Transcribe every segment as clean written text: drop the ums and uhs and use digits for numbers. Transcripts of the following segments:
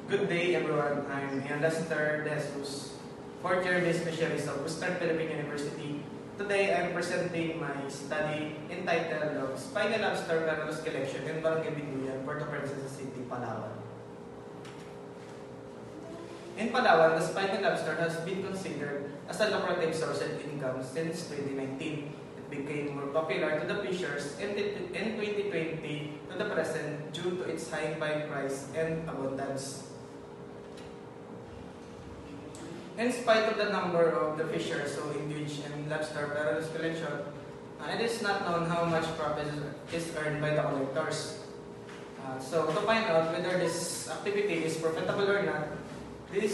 Good day, everyone. I'm Ian Lester De Jesus, fourth year day specialist of Western Philippine University. Today, I'm presenting my study entitled Spiny Lobster Carlos Collection in Barangay Binduyan, Puerto Princesa City, Palawan. In Palawan, the spiny lobster has been considered as a lucrative source of income since 2019. It became more popular to the fishers in 2020 to the present due to its high buy price and abundance. In spite of the number of the fishers who engage in lobster parallels collection, it is not known how much profit is earned by the collectors. So to find out whether this activity is profitable or not, this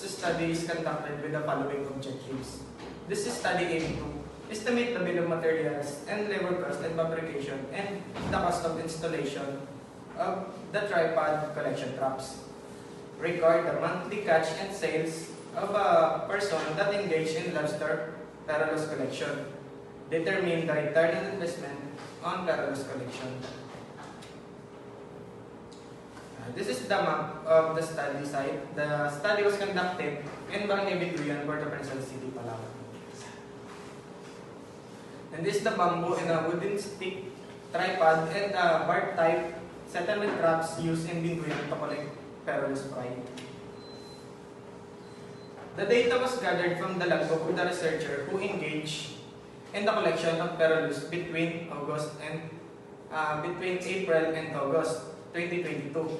study is conducted with the following objectives. This study aims to estimate the bill of materials and labor cost and fabrication and the cost of installation of the tripod collection traps. Record the monthly catch and sales of a person that engaged in lobster parallels collection. Determine the return on investment on parallels collection. This is the map of the study site. The study was conducted in Barangay Binduyan, Puerto Princesa City, Palawan. And this is the bamboo and a wooden stick tripod and the bar type settlement traps used in Binduyan to collect parallels fry. The data was gathered from the logbook of the researcher who engaged in the collection of parallels between April and August 2022.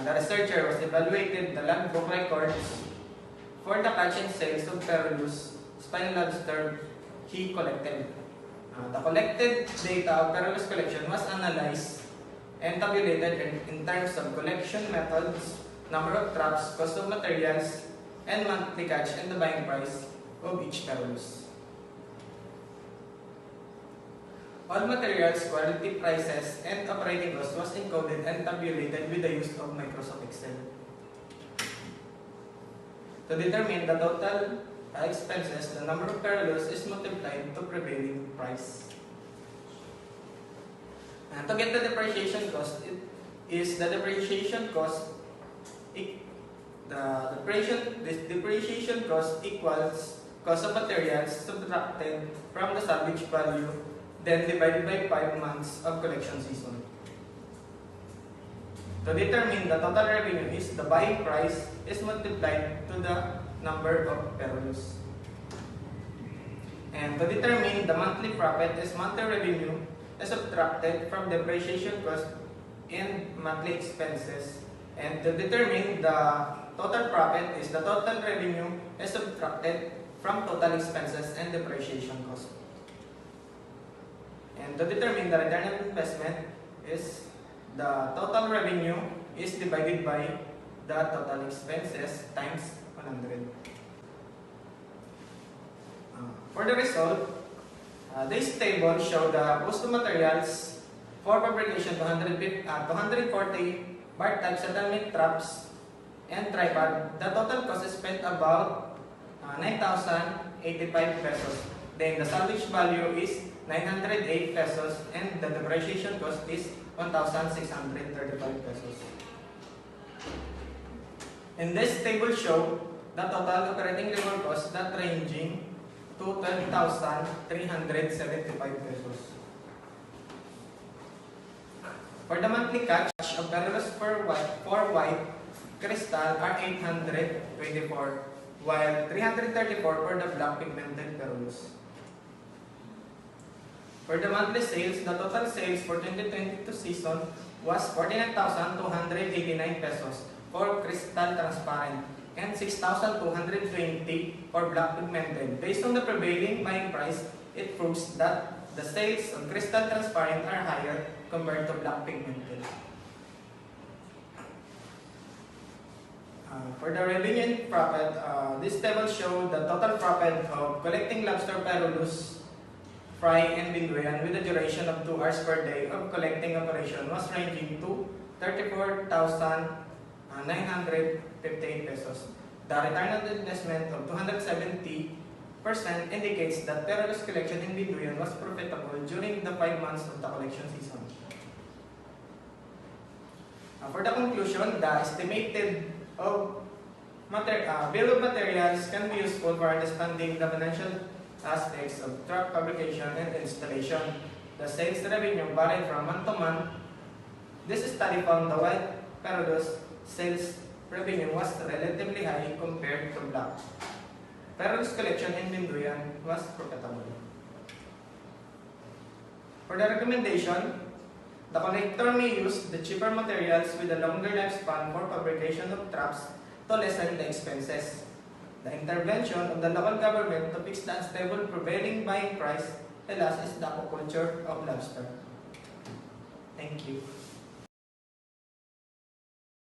The researcher was evaluated the logbook records for the catch and sales of parallels spiny lobster he collected. The collected data of parallels collection was analyzed and tabulated in terms of collection methods, number of traps, cost of materials, and monthly catch and the buying price of each parallels. All materials, quality, prices, and operating costs was encoded and tabulated with the use of Microsoft Excel. To determine the total expenses, the number of parallels is multiplied to prevailing price. And to get the depreciation cost, depreciation cost equals cost of materials subtracted from the salvage value, then divided by 5 months of collection season. To determine the total revenue is the buying price is multiplied to the number of parallels. And to determine the monthly profit is monthly revenue is subtracted from depreciation cost and monthly expenses. And to determine the total profit is the total revenue is subtracted from total expenses and depreciation cost. And to determine the return on investment is the total revenue is divided by the total expenses times 100. For the result, this table shows the cost of materials for fabrication 240 bar type settlement traps and tripod. The total cost is spent about 9,085 pesos. Then the salvage value is 908 pesos and the depreciation cost is 1,635 pesos. In this table show the total operating labor cost that ranging to 12,375 pesos. For the monthly catch of parallels for white crystal are 824, while 334 for the black pigmented parallels. For the monthly sales, the total sales for 2022 season was 49,289 pesos for crystal transparent and 6,220 for black pigmented. Based on the prevailing buying price, it proves that the sales of crystal transparent are higher compared to black pigmented. For the revenue and profit, this table shows the total profit of collecting lobster parallels fry and Binduyan with a duration of 2 hours per day of collecting operation was ranging to 34,958 pesos. The return on investment of 270% indicates that parallels collection in Binduyan was profitable during the 5 months of the collection season. For the conclusion, the estimated of bill of materials can be useful for understanding the financial aspects of truck fabrication and installation. The sales revenue varied from month to month. This study found the white Perodus sales revenue was relatively high compared to black. Perodus collection in Binduyan was profitable. For the recommendation, the collector may use the cheaper materials with a longer lifespan for fabrication of trucks to lessen the expenses. The intervention of the local government to fix the unstable prevailing buying price, alas, is the aquaculture of lobster. Thank you.